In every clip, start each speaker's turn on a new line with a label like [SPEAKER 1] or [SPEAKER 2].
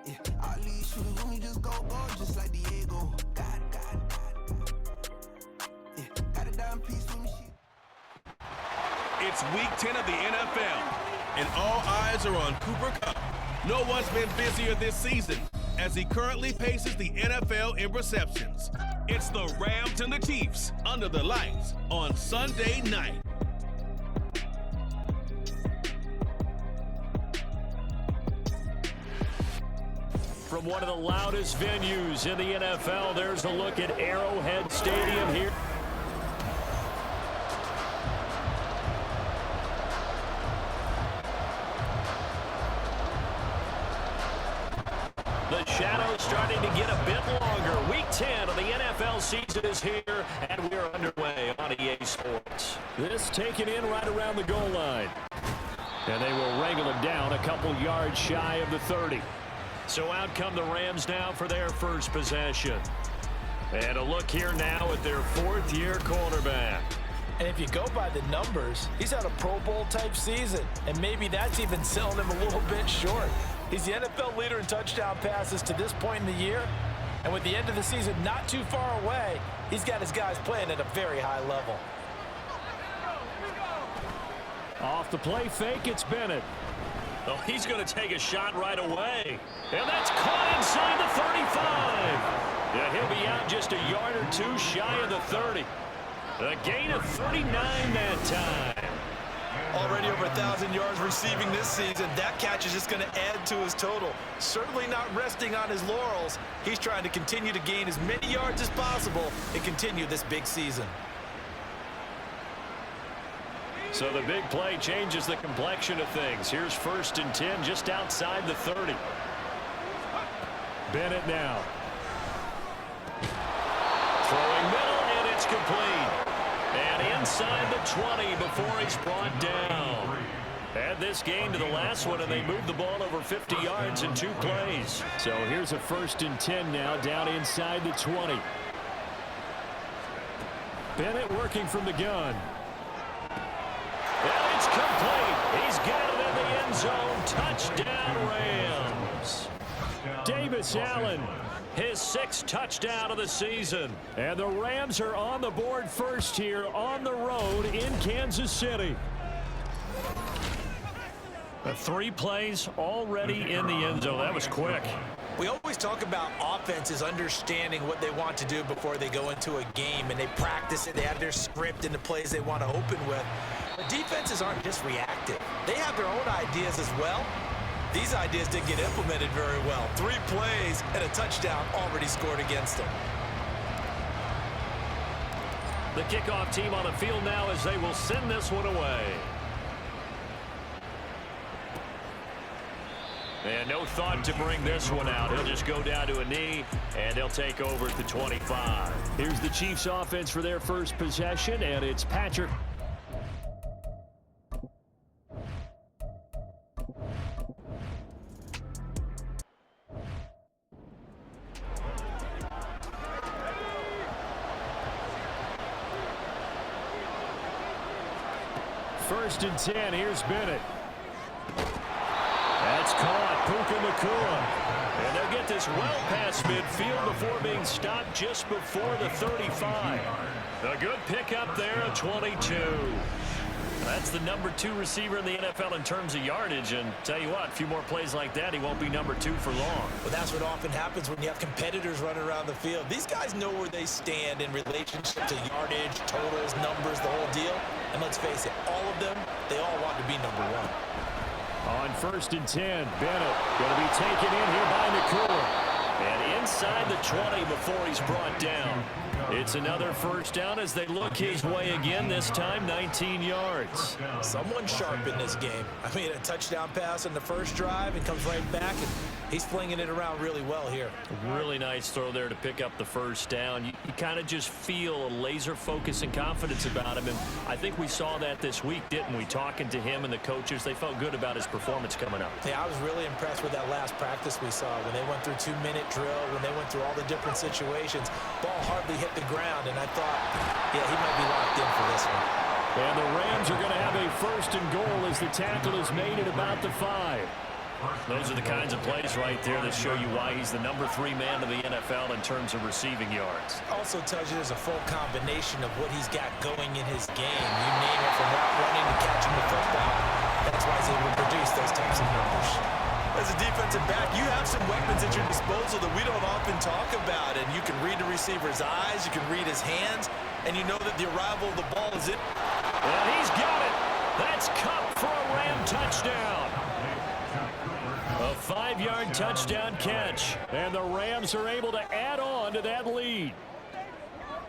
[SPEAKER 1] Yeah, all these shooters with me just go, just like Diego. God. Yeah, got a dime piece with me.
[SPEAKER 2] It's week 10 of the NFL, and all eyes are on Cooper Kupp. No one's been busier this season as he currently paces the NFL in receptions. It's the Rams and the Chiefs under the lights on Sunday night.
[SPEAKER 3] From one of the loudest venues in the NFL, there's a look at Arrowhead Stadium here. The shadow's starting to get a bit longer. Week 10 of the NFL season is here, and we're underway on EA Sports. This taken in right around the goal line. And they will wrangle him down a couple yards shy of the 30. So out come the Rams now for their first possession. And a look here now at their fourth-year quarterback.
[SPEAKER 4] And if you go by the numbers, he's had a Pro Bowl-type season. And maybe that's even selling him a little bit short. He's the NFL leader in touchdown passes to this point in the year. And with the end of the season not too far away, he's got his guys playing at a very high level.
[SPEAKER 3] Off the play fake, it's Bennett. Oh, he's going to take a shot right away. And that's caught inside the 35. Yeah, he'll be out just a yard or two shy of the 30. A gain of 39 that time.
[SPEAKER 4] Already over 1,000 yards receiving this season. That catch is just going to add to his total. Certainly not resting on his laurels. He's trying to continue to gain as many yards as possible and continue this big season.
[SPEAKER 3] So the big play changes the complexion of things. Here's 1st and 10 just outside the 30. Bennett now. Throwing middle, and it's complete. And inside the 20 before he's brought down. Add this game to the last one, and they moved the ball over 50 yards in 2 plays. So here's a 1st and 10 now down inside the 20. Bennett working from the gun. And it's complete. He's got it in the end zone. Touchdown, Rams. Davis Allen, his 6th touchdown of the season. And the Rams are on the board first here on the road in Kansas City. 3 plays already in the end zone. That was quick.
[SPEAKER 4] We always talk about offenses understanding what they want to do before they go into a game, and they practice it. They have their script and the plays they want to open with. But defenses aren't just reactive. They have their own ideas as well. These ideas didn't get implemented very well. 3 plays and a touchdown already scored against them.
[SPEAKER 3] The kickoff team on the field now as they will send this one away. And no thought to bring this one out. He'll just go down to a knee, and they'll take over at the 25. Here's the Chiefs offense for their first possession, and it's Patrick. First and 10, here's Bennett. That's caught, Puka Nacua. And they'll get this well past midfield before being stopped just before the 35. A good pickup there at 22. That's the number 2 receiver in the NFL in terms of yardage. And tell you what, a few more plays like that, he won't be number 2 for long.
[SPEAKER 4] Well, that's what often happens when you have competitors running around the field. These guys know where they stand in relationship to yardage, totals, numbers, the whole deal. And let's face it, all of them, they all want to be number 1.
[SPEAKER 3] On 1st and 10, Bennett going to be taken in here by Nacua. And inside the 20 before he's brought down. It's another first down as they look his way again, this time 19 yards.
[SPEAKER 4] Someone sharp in this game. I mean, a touchdown pass in the first drive and comes right back, and he's flinging it around really well here.
[SPEAKER 3] Really nice throw there to pick up the first down. You kind of just feel a laser focus and confidence about him, and I think we saw that this week, didn't we? Talking to him and the coaches, they felt good about his performance coming up.
[SPEAKER 4] Yeah, I was really impressed with that last practice we saw when they went through 2-minute drill, when they went through all the different situations. Ball hardly hit the ground, and I thought, yeah, he might be locked in for this one.
[SPEAKER 3] And the Rams are going to have a 1st and goal as the tackle is made at about the 5. Those are the kinds of plays right there that show you why he's the #3 man of the NFL in terms of receiving yards.
[SPEAKER 4] Also tells you there's a full combination of what he's got going in his game. You name it, from route running to catching the football. That's why he's able to produce those types of numbers.
[SPEAKER 5] As a defensive back, you have some weapons at your disposal that we don't often talk about. And you can read the receiver's eyes, you can read his hands, and you know that the arrival of the ball is in.
[SPEAKER 3] And he's got it. That's Cup for a Ram touchdown. A 5-yard touchdown catch. And the Rams are able to add on to that lead.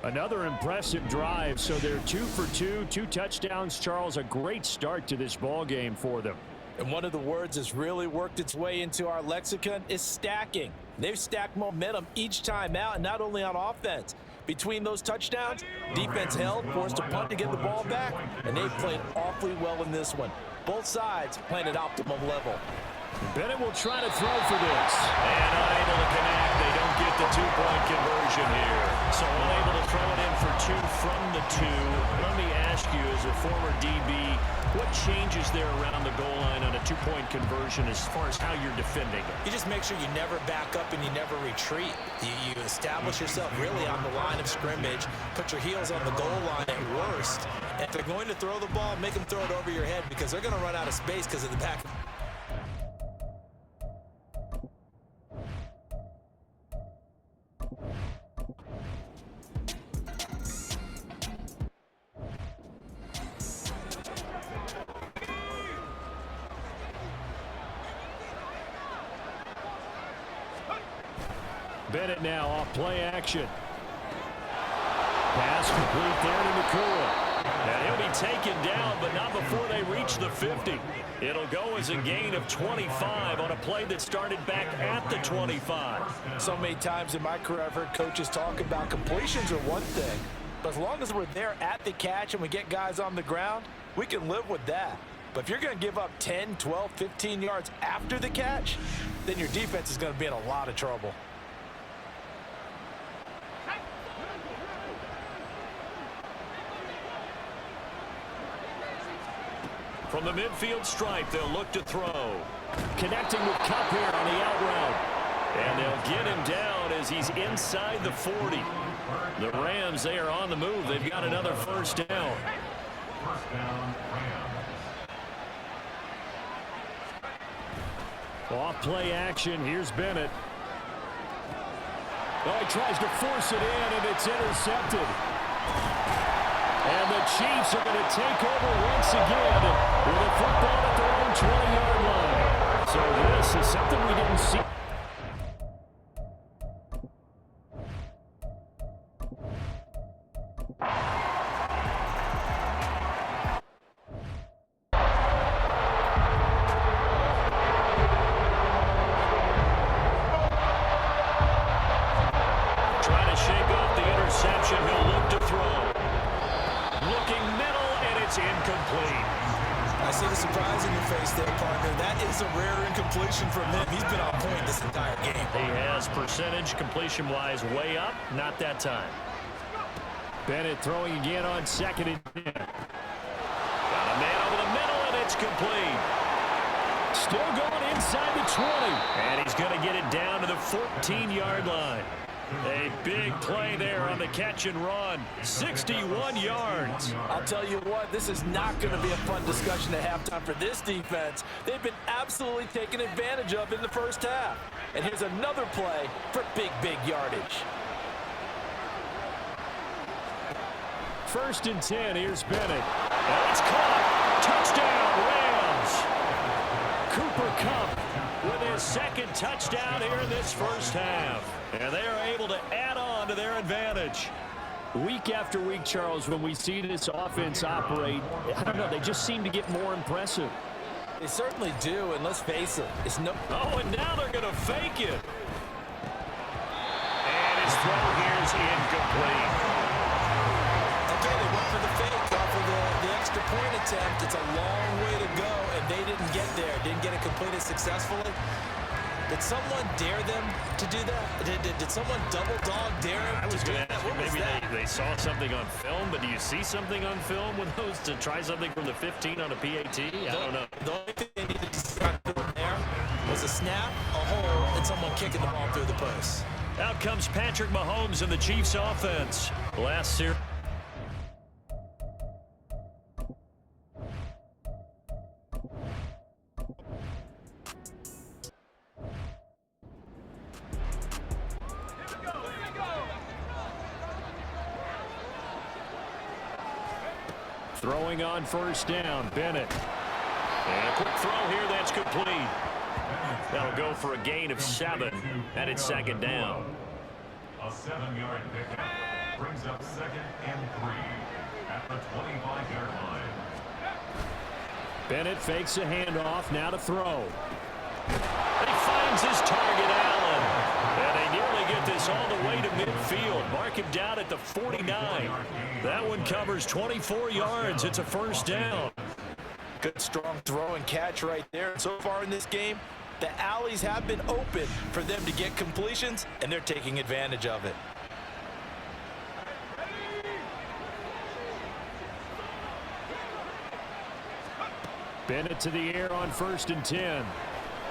[SPEAKER 3] Another impressive drive. So they're 2 for 2, 2 touchdowns. Charles, a great start to this ball game for them.
[SPEAKER 4] And one of the words that's really worked its way into our lexicon is stacking. They've stacked momentum each time out, and not only on offense. Between those touchdowns, defense held, forced a punt to get the ball back, and they played awfully well in this one. Both sides playing at optimum level.
[SPEAKER 3] Bennett will try to throw for this. And unable to connect. They don't get the 2-point conversion here. So unable to throw it in for 2 from the 2. Let me ask you, as a former DB, what changes there around the goal line on a 2-point conversion as far as how you're defending it?
[SPEAKER 4] You just make sure you never back up and you never retreat. You establish yourself really on the line of scrimmage, put your heels on the goal line at worst. And if they're going to throw the ball, make them throw it over your head, because they're going to run out of space because of the back.
[SPEAKER 3] Bennett now off play action. Pass complete there to Nakua. And he'll be taken down, but not before they reach the 50. It'll go as a gain of 25 on a play that started back at the 25.
[SPEAKER 4] So many times in my career I've heard coaches talk about completions are one thing, but as long as we're there at the catch and we get guys on the ground, we can live with that. But if you're going to give up 10, 12, 15 yards after the catch, then your defense is going to be in a lot of trouble.
[SPEAKER 3] From the midfield stripe, they'll look to throw. Connecting with Cup here on the out route. And they'll get him down as he's inside the 40. The Rams, they are on the move. They've got another first down. Off play action. Here's Bennett. Oh, he tries to force it in, and it's intercepted. And the Chiefs are going to take over once again with a football at their own 20-yard line. So this is something we didn't see. Trying to shake off the interception. He'll look to throw. Looking middle, and it's incomplete.
[SPEAKER 4] I see the surprise in your face there, partner. That is a rare incompletion from him. He's been on point this entire game.
[SPEAKER 3] He has percentage completion-wise way up. Not that time. Bennett throwing again on 2nd and 10. Got a man over the middle, and it's complete. Still going inside the 20. And he's going to get it down to the 14-yard line. A big play there on the catch and run. 61 yards.
[SPEAKER 4] I'll tell you what, this is not going to be a fun discussion at halftime for this defense. They've been absolutely taken advantage of in the first half. And here's another play for big yardage.
[SPEAKER 3] 1st and 10, here's Bennett. And it's caught. Touchdown, Rams. Cooper Kupp with his 2nd touchdown here in this first half. And they are able to add on to their advantage. Week after week, Charles, when we see this offense operate, I don't know, they just seem to get more impressive.
[SPEAKER 4] They certainly do, and let's face it, it's no...
[SPEAKER 3] Oh, and now they're going to fake it. And his throw here is incomplete.
[SPEAKER 4] Okay, they went for the fake off of the extra point attempt. It's a long way to go, and they didn't get there. Didn't get it completed successfully. Did someone dare them to do that? Did someone double dog dare them?
[SPEAKER 3] I was going to ask you, maybe they saw something on film, but do you see something on film with those to try something from the 15 on a PAT? I don't know.
[SPEAKER 4] The only thing they needed to start doing there was a snap, a hole, and someone kicking the ball through the post.
[SPEAKER 3] Out comes Patrick Mahomes in the Chiefs offense. Last series. Throwing on first down, Bennett. And a quick throw here, that's complete. That'll go for a gain of 7, and it's second down.
[SPEAKER 6] A 7-yard pickup brings up 2nd and 3 at the 25-yard line.
[SPEAKER 3] Bennett fakes a handoff, now to throw. He finds his target, Allen. And they nearly get this all the way to midfield. Mark him down at the 49. That one covers 24 yards. It's a first down.
[SPEAKER 4] Good, strong throw and catch right there. So far in this game, the alleys have been open for them to get completions, and they're taking advantage of it.
[SPEAKER 3] Bennett to the air on 1st and 10.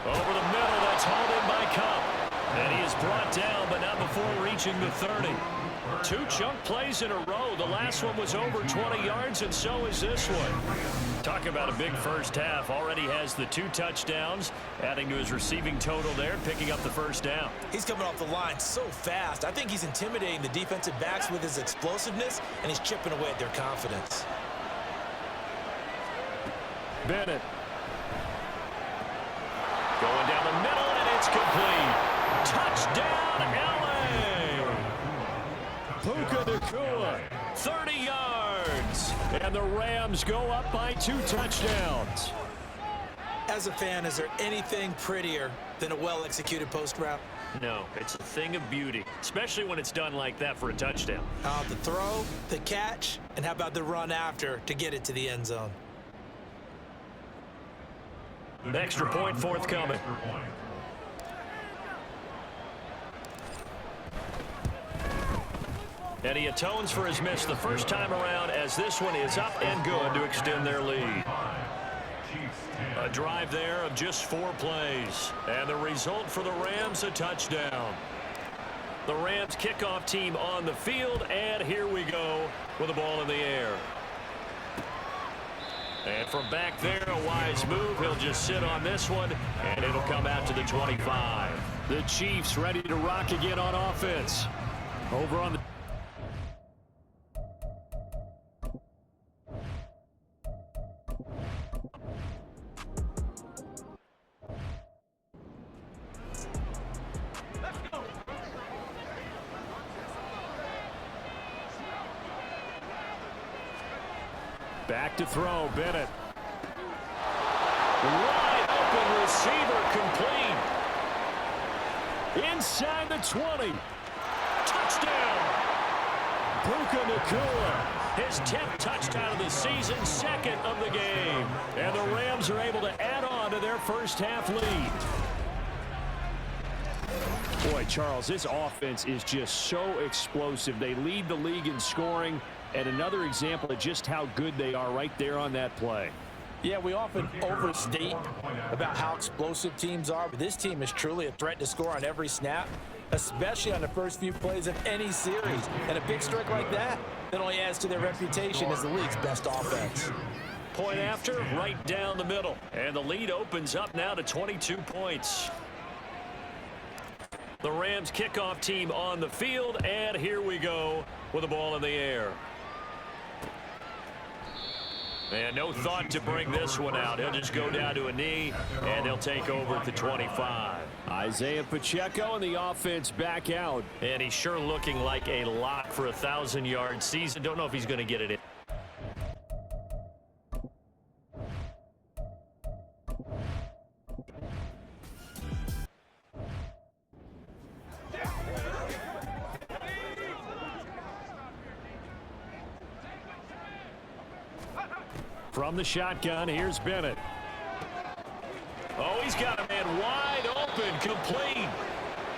[SPEAKER 3] Over the middle, that's hauled in by Cup. And he is brought down, but not before reaching the 30. 2 chunk plays in a row. The last one was over 20 yards, and so is this one. Talk about a big first half. Already has the 2 touchdowns, adding to his receiving total there, picking up the first down.
[SPEAKER 4] He's coming off the line so fast. I think he's intimidating the defensive backs with his explosiveness, and he's chipping away at their confidence.
[SPEAKER 3] Bennett. Going down the middle, and it's complete. Touchdown, LA! Puka Nacua, 30 yards. And the Rams go up by 2 touchdowns.
[SPEAKER 4] As a fan, is there anything prettier than a well-executed post route?
[SPEAKER 3] No, it's a thing of beauty, especially when it's done like that for a touchdown.
[SPEAKER 4] The throw, the catch, and how about the run after to get it to the end zone?
[SPEAKER 3] Extra point forthcoming. And he atones for his miss the first time around, as this one is up and good to extend their lead. A drive there of just 4 plays. And the result for the Rams, a touchdown. The Rams kickoff team on the field, and here we go with the ball in the air. And from back there, a wise move. He'll just sit on this one, and it'll come out to the 25. The Chiefs ready to rock again on offense. Over on the... Back to throw, Bennett. Wide open receiver, complete. Inside the 20. Touchdown. Puka Nacua, his 10th touchdown of the season, 2nd of the game. And the Rams are able to add on to their first half lead. Boy, Charles, this offense is just so explosive. They lead the league in scoring. And another example of just how good they are right there on that play.
[SPEAKER 4] Yeah, we often overstate about how explosive teams are, but this team is truly a threat to score on every snap, especially on the first few plays of any series. And a big strike like that only adds to their reputation as the league's best offense.
[SPEAKER 3] Point after, right down the middle. And the lead opens up now to 22 points. The Rams kickoff team on the field, and here we go with the ball in the air. And no thought to bring this one out. He'll just go down to a knee, and they'll take over at the 25. Isaiah Pacheco and the offense back out. And he's sure looking like a lock for a 1,000-yard season. Don't know if he's going to get it in. From the shotgun, here's Bennett. Oh, he's got a man wide open, complete.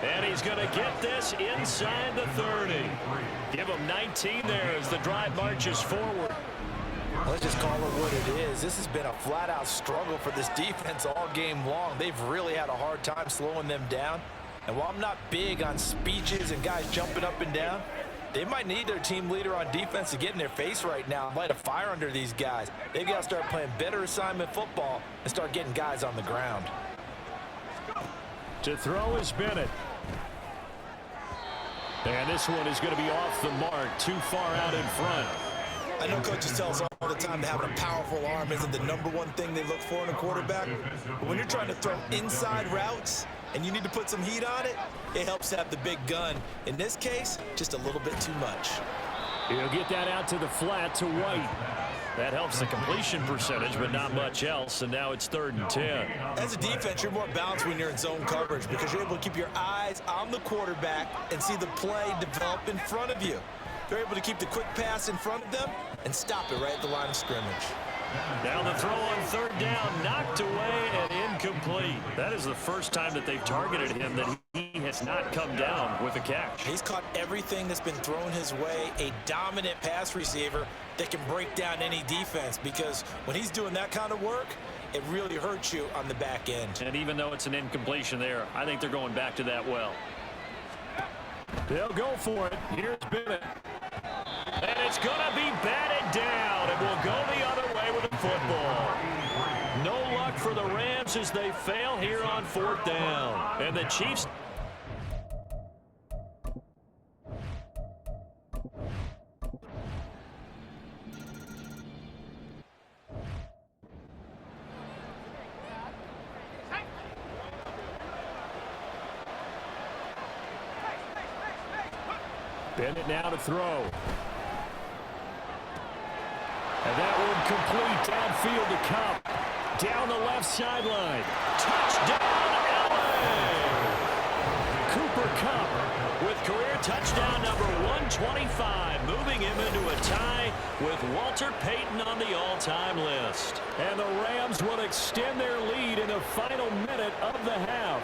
[SPEAKER 3] And he's going to get this inside the 30. Give him 19 there as the drive marches forward.
[SPEAKER 4] Let's just call it what it is. This has been a flat-out struggle for this defense all game long. They've really had a hard time slowing them down. And while I'm not big on speeches and guys jumping up and down, they might need their team leader on defense to get in their face right now and light a fire under these guys. They've got to start playing better assignment football and start getting guys on the ground.
[SPEAKER 3] To throw is Bennett. And this one is going to be off the mark, too far out in front.
[SPEAKER 5] I know coaches tell us all the time that having a powerful arm isn't the #1 thing they look for in a quarterback. But when you're trying to throw inside routes and you need to put some heat on it, it helps to have the big gun. In this case, just a little bit too much.
[SPEAKER 3] He'll get that out to the flat to White. That helps the completion percentage, but not much else, and now it's 3rd and 10.
[SPEAKER 5] As a defense, you're more balanced when you're in zone coverage because you're able to keep your eyes on the quarterback and see the play develop in front of you. They're able to keep the quick pass in front of them and stop it right at the line of scrimmage.
[SPEAKER 3] Now the throw on 3rd down, knocked away and incomplete. That is the first time that they've targeted him that he has not come down with a catch.
[SPEAKER 4] He's caught everything that's been thrown his way, a dominant pass receiver that can break down any defense, because when he's doing that kind of work, it really hurts you on the back end.
[SPEAKER 3] And even though it's an incompletion there, I think they're going back to that well. They'll go for it. Here's Bennett. And it's going to be batted down, and we'll go the other way with the football. No luck for the Rams as they fail here on 4th down. And the Chiefs... Bennett now to throw. And that one complete downfield to Cup. Down the left sideline. Touchdown, LA! Cooper Kupp with career touchdown number 125, moving him into a tie with Walter Payton on the all-time list. And the Rams will extend their lead in the final minute of the half.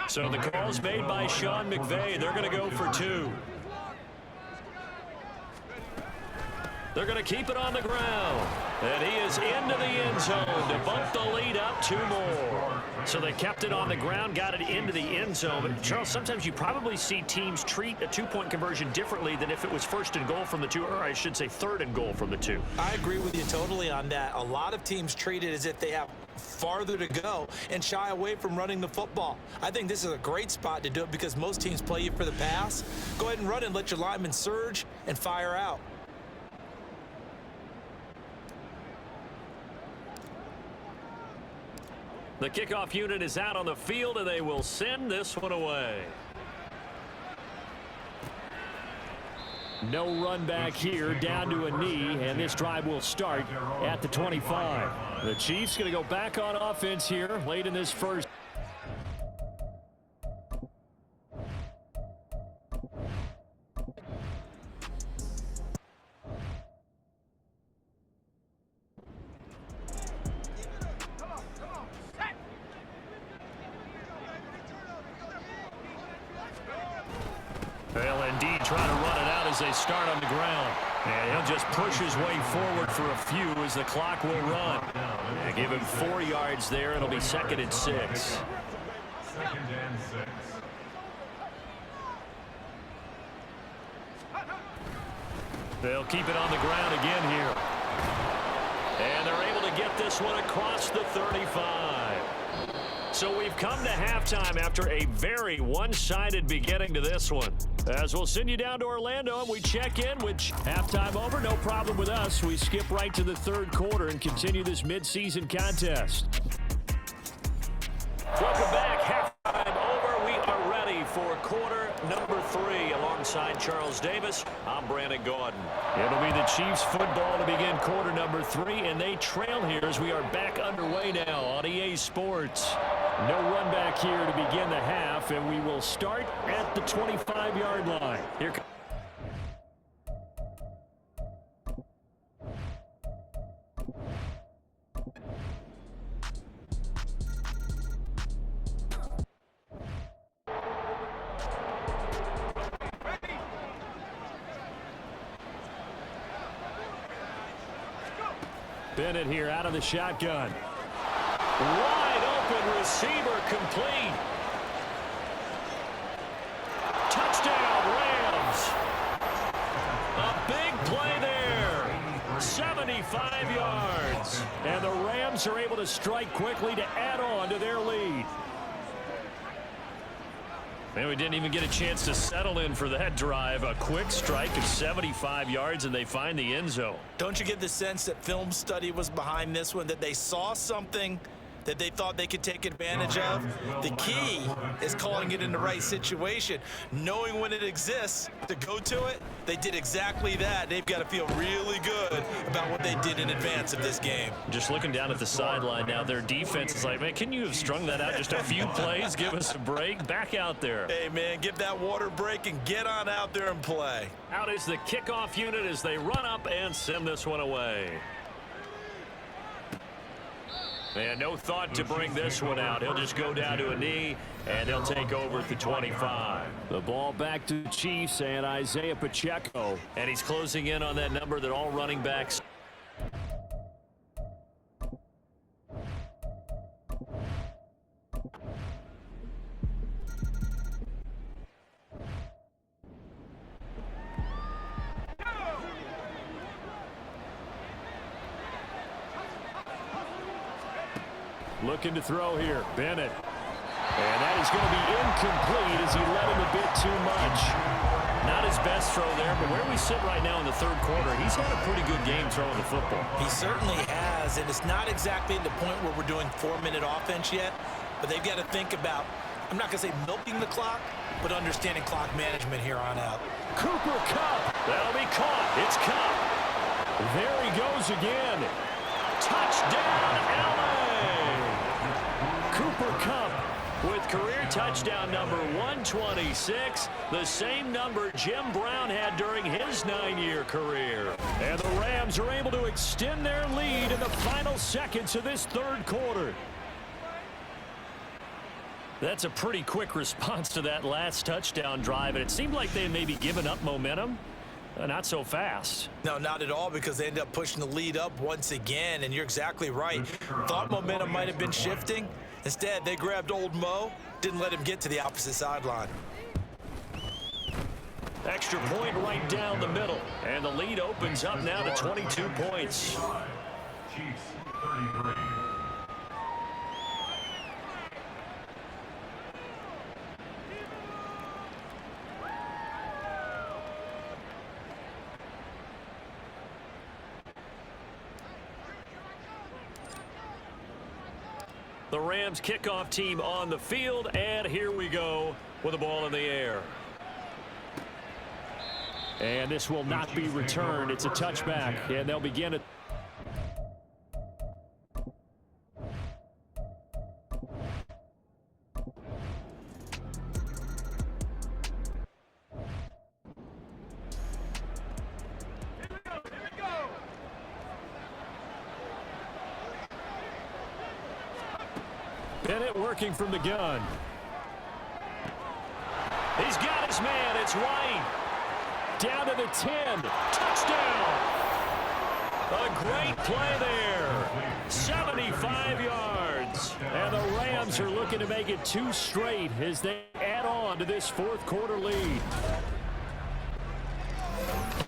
[SPEAKER 3] So the call's made by Sean McVay. They're going to go for 2. They're going to keep it on the ground. And he is into the end zone to bump the lead up 2 more. So they kept it on the ground, got it into the end zone. But Charles, sometimes you probably see teams treat a 2-point conversion differently than if it was 1st and goal from the 2, or I should say 3rd and goal from the 2.
[SPEAKER 4] I agree with you totally on that. A lot of teams treat it as if they have farther to go and shy away from running the football. I think this is a great spot to do it because most teams play you for the pass. Go ahead and run and let your linemen surge and fire out.
[SPEAKER 3] The kickoff unit is out on the field, and they will send this one away. No run back here, down to a knee, and this drive will start at the 25. The Chiefs going to go back on offense here late in this first. They'll indeed try to run it out as they start on the ground. And he'll just push his way forward for a few as the clock will run. And give him 4 yards there. It'll be 2nd and 6.
[SPEAKER 6] 2nd and 6.
[SPEAKER 3] They'll keep it on the ground again here. And they're able to get this one across the 35. So we've come to halftime after a very one-sided beginning to this one. As we'll send you down to Orlando and we check in, which halftime over, no problem with us. We skip right to the 3rd quarter and continue this midseason contest. Welcome back. Halftime over. We are ready for quarter number 3. Alongside Charles Davis, I'm Brandon Gordon. It'll be the Chiefs football to begin quarter number 3, and they trail here as we are back underway now on EA Sports. No run back here to begin the half, and we will start at the 25-yard line. Here comes. Bennett here out of the shotgun. Wide open receiver complete. Touchdown, Rams. A big play there. 75 yards. And the Rams are able to strike quickly to add on to their lead. Man, we didn't even get a chance to settle in for that drive. A quick strike of 75 yards, and they find the end zone.
[SPEAKER 5] Don't you get the sense that film study was behind this one, that they saw something that they thought they could take advantage of? The key is calling it in the right situation, knowing when it exists to go to it. They did exactly that. They've got to feel really good about what they did in advance of this game.
[SPEAKER 3] Just looking down at the sideline now, their defense is like, man, can you have strung that out just a few plays? Give us a break. Back out there.
[SPEAKER 5] Hey, man, give that water break and get on out there and play.
[SPEAKER 3] Out is the kickoff unit as they run up and send this one away. Man, no thought to bring this one out. He'll just go down to a knee, and they'll take over at the 25. The ball back to the Chiefs and Isaiah Pacheco. And he's closing in on that number that all running backs. Looking to throw here, Bennett. And that is going to be incomplete as he led him a bit too much. Not his best throw there, but where we sit right now in the third quarter, he's had a pretty good game throwing the football.
[SPEAKER 5] He certainly has, and it's not exactly at the point where we're doing 4-minute offense yet, but they've got to think about, I'm not going to say milking the clock, but understanding clock management here on out.
[SPEAKER 3] Cooper Kupp. That'll be caught. It's Kupp. There he goes again. Touchdown, LA. Cooper Kupp with career touchdown number 126, the same number Jim Brown had during his 9-year career. And the Rams are able to extend their lead in the final seconds of this third quarter. That's a pretty quick response to that last touchdown drive, and it seemed like they had maybe given up momentum. Not so fast.
[SPEAKER 5] No, not at all, because they end up pushing the lead up once again, and you're exactly right. Thought momentum might have been shifting. Instead, they grabbed old Mo, didn't let him get to the opposite sideline.
[SPEAKER 3] Extra point right down the middle, and the lead opens up now to 22 points.
[SPEAKER 6] Chiefs 33.
[SPEAKER 3] The Rams kickoff team on the field, and here we go with the ball in the air. And this will not be returned. It's a touchback, and they'll begin it. Bennett working from the gun. He's got his man. It's White. Down to the 10. Touchdown. A great play there. 75 yards. And the Rams are looking to make it 2 straight as they add on to this fourth quarter lead.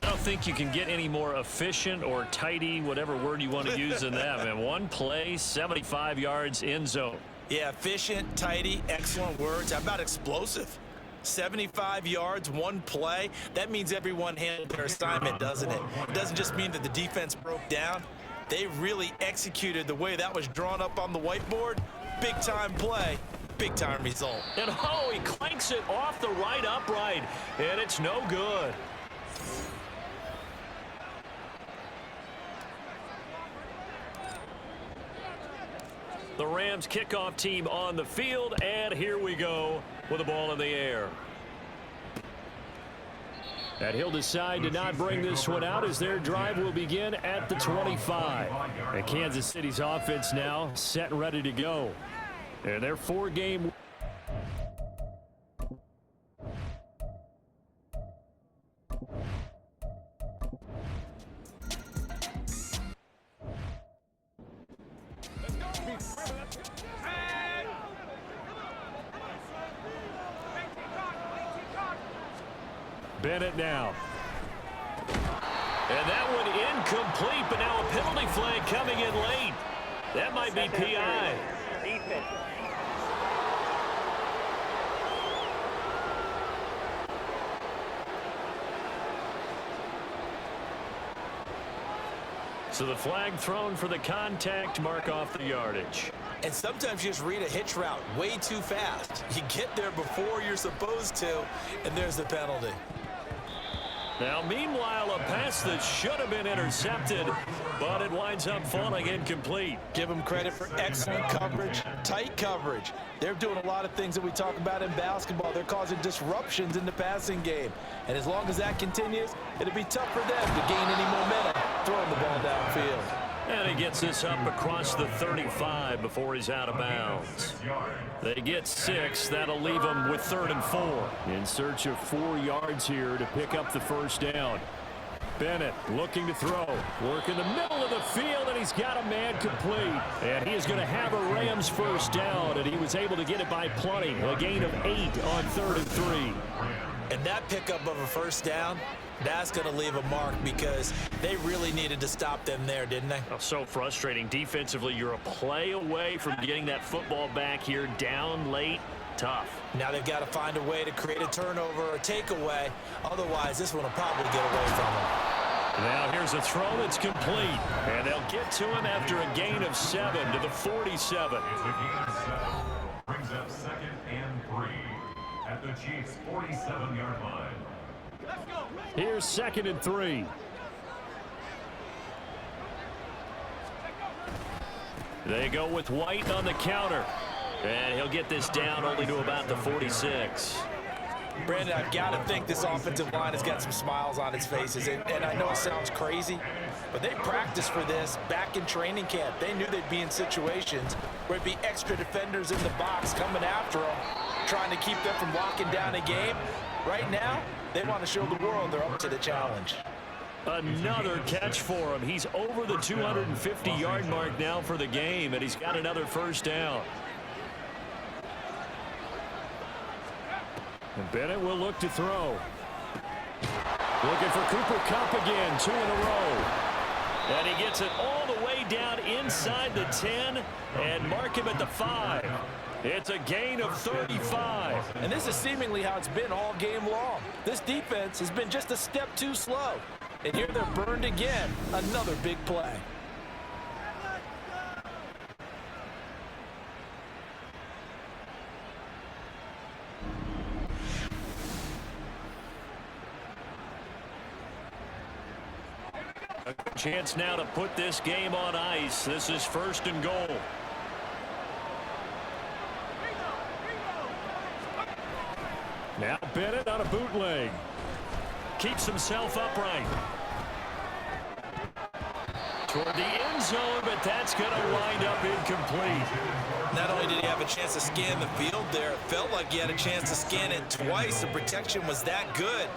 [SPEAKER 3] I don't think you can get any more efficient or tidy, whatever word you want to use in that, man. One play, 75 yards, end zone.
[SPEAKER 5] Yeah, efficient, tidy, excellent words. How about explosive? 75 yards, one play. That means everyone handled their assignment, doesn't it? It doesn't just mean that the defense broke down. They really executed the way that was drawn up on the whiteboard. Big-time play, big-time result.
[SPEAKER 3] And oh, he clanks it off the right upright, and it's no good. The Rams kickoff team on the field, and here we go with the ball in the air. And he'll decide to not bring this one out as their drive will begin at the 25. And Kansas City's offense now set and ready to go. And their 4-game... Bennett now. And that one incomplete, but now a penalty flag coming in late. That might be PI. So the flag thrown for the contact, mark off the yardage.
[SPEAKER 5] And sometimes you just read a hitch route way too fast. You get there before you're supposed to, and there's the penalty.
[SPEAKER 3] Now, meanwhile, a pass that should have been intercepted, but it winds up falling incomplete.
[SPEAKER 5] Give them credit for excellent coverage, tight coverage. They're doing a lot of things that we talk about in basketball. They're causing disruptions in the passing game. And as long as that continues, it'll be tough for them to gain any momentum throwing the ball downfield.
[SPEAKER 3] And he gets this up across the 35 before he's out of bounds. They get 6. That'll leave them with 3rd and 4. In search of 4 yards here to pick up the first down. Bennett looking to throw. Work in the middle of the field, and he's got a man complete. And he is going to have a Rams first down, and he was able to get it by plenty. A gain of 8 on 3rd and 3.
[SPEAKER 5] And that pickup of a first down, that's going to leave a mark because they really needed to stop them there, didn't they?
[SPEAKER 3] Oh, so frustrating. Defensively, you're a play away from getting that football back here down late. Tough.
[SPEAKER 5] Now they've got to find a way to create a turnover or takeaway. Otherwise, this one will probably get away from them.
[SPEAKER 3] Now here's a throw that's complete. And they'll get to him after a gain of 7 to the 47.
[SPEAKER 6] Brings up 2nd and 3 at the Chiefs' 47-yard line.
[SPEAKER 3] Here's 2nd and 3. They go with White on the counter. And he'll get this down only to about the 46.
[SPEAKER 5] Brandon, I've got to think this offensive line has got some smiles on its faces. And I know it sounds crazy, but they practiced for this back in training camp. They knew they'd be in situations where it'd be extra defenders in the box coming after them, trying to keep them from locking down a game. Right now, they want to show the world they're up to the challenge.
[SPEAKER 3] Another catch for him. He's over the 250-yard mark now for the game, and he's got another first down. And Bennett will look to throw. Looking for Cooper Kupp again, 2 in a row. And he gets it all the way down inside the 10 and mark him at the 5. It's a gain of 35.
[SPEAKER 5] And this is seemingly how it's been all game long. This defense has been just a step too slow. And here they're burned again. Another big play.
[SPEAKER 3] A chance now to put this game on ice. This is 1st and goal. Now Bennett on a bootleg. Keeps himself upright. Toward the end zone, but that's going to wind up incomplete.
[SPEAKER 5] Not only did he have a chance to scan the field there, it felt like he had a chance to scan it twice. The protection was that good.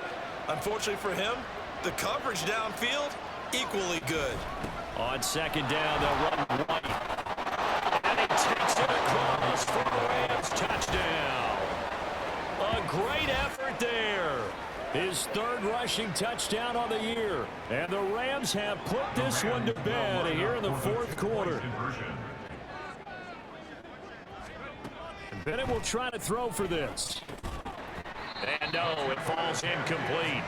[SPEAKER 5] Unfortunately for him, the coverage downfield, equally good.
[SPEAKER 3] On 2nd down, they'll run White. And he takes it across for the Rams. Touchdown. A great effort there. His 3rd rushing touchdown on the year. And the Rams have put this one to bed here in the 4th quarter. And Bennett will try to throw for this. And no, it falls incomplete.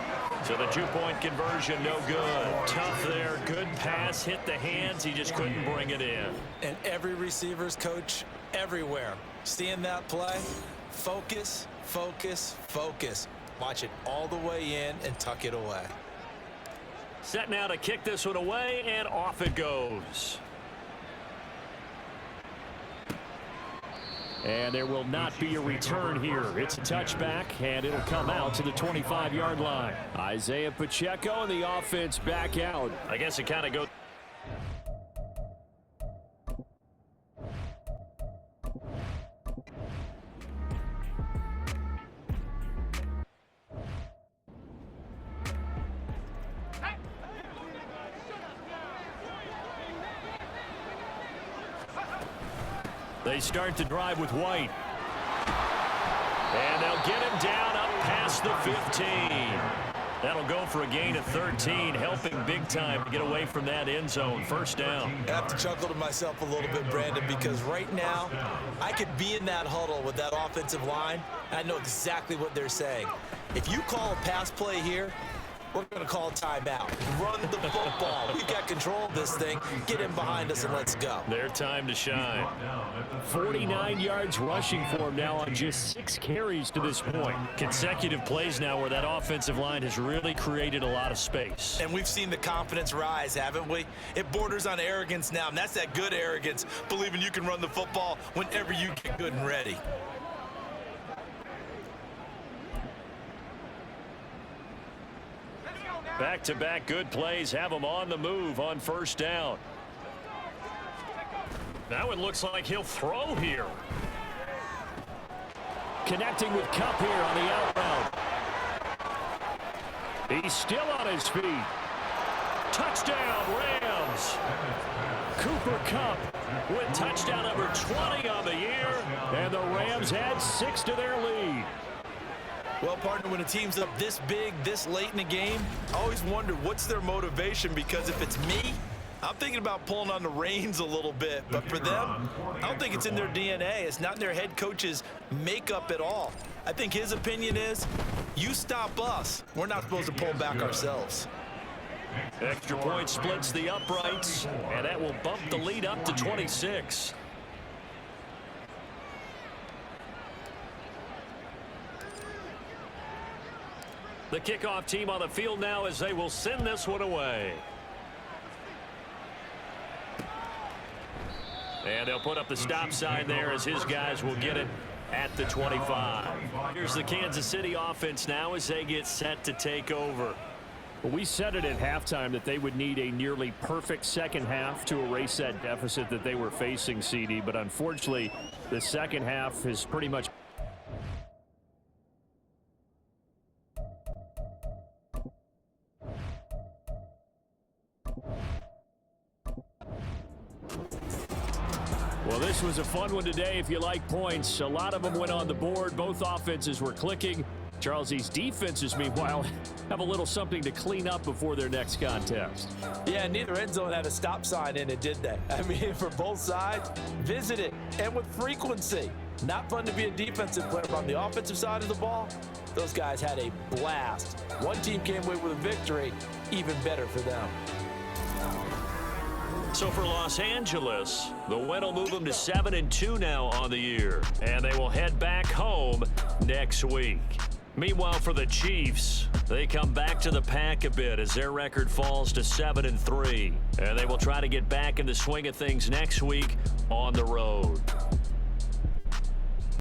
[SPEAKER 3] So the 2-point conversion, no good. Tough there. Good pass. Hit the hands. He just couldn't bring it in.
[SPEAKER 5] And every receiver's coach everywhere. Seeing that play, focus, focus, focus. Watch it all the way in and tuck it away.
[SPEAKER 3] Set now to kick this one away, and off it goes. And there will not be a return here. It's a touchback, and it'll come out to the 25-yard line. Isaiah Pacheco and the offense back out. I guess it kind of goes. They start to drive with White. And they'll get him down up past the 15. That'll go for a gain of 13, helping big time to get away from that end zone. First down.
[SPEAKER 5] I have to chuckle to myself a little bit, Brandon, because right now I could be in that huddle with that offensive line. I know exactly what they're saying. If you call a pass play here, we're going to call a timeout. Run the football. We've got control of this thing. Get in behind us and let's go.
[SPEAKER 3] Their time to shine. 49 yards rushing for him now on just 6 carries to this point. Consecutive plays now where that offensive line has really created a lot of space.
[SPEAKER 5] And we've seen the confidence rise, haven't we? It borders on arrogance now, and that's that good arrogance, believing you can run the football whenever you get good and ready.
[SPEAKER 3] Back-to-back good plays have them on the move on first down. Now it looks like he'll throw here. Connecting with Kupp here on the out route. He's still on his feet. Touchdown, Rams. Cooper Kupp with touchdown number 20 on the year, and the Rams add 6 to their lead.
[SPEAKER 5] Well, partner, when a team's up this big, this late in the game, I always wonder what's their motivation, because if it's me, I'm thinking about pulling on the reins a little bit. But for them, I don't think it's in their DNA. It's not in their head coach's makeup at all. I think his opinion is, you stop us. We're not supposed to pull back ourselves.
[SPEAKER 3] Extra point splits the uprights, and that will bump the lead up to 26. The kickoff team on the field now as they will send this one away. And they'll put up the stop sign there as his guys will get it at the 25. Here's the Kansas City offense now as they get set to take over.
[SPEAKER 7] Well, we said it at halftime that they would need a nearly perfect second half to erase that deficit that they were facing, CD. But unfortunately, the second half is pretty much... Well, this was a fun one today if you like points. A lot of them went on the board. Both offenses were clicking. Charles, these defenses, meanwhile, have a little something to clean up before their next contest.
[SPEAKER 5] Yeah, neither end zone had a stop sign in it, did they? I mean, for both sides, visit it, and with frequency. Not fun to be a defensive player, but on the offensive side of the ball, those guys had a blast. One team came away with a victory, even better for them.
[SPEAKER 3] So for Los Angeles, the win will move them to 7-2 now on the year, and they will head back home next week. Meanwhile, for the Chiefs, they come back to the pack a bit as their record falls to 7-3, and they will try to get back in the swing of things next week on the road.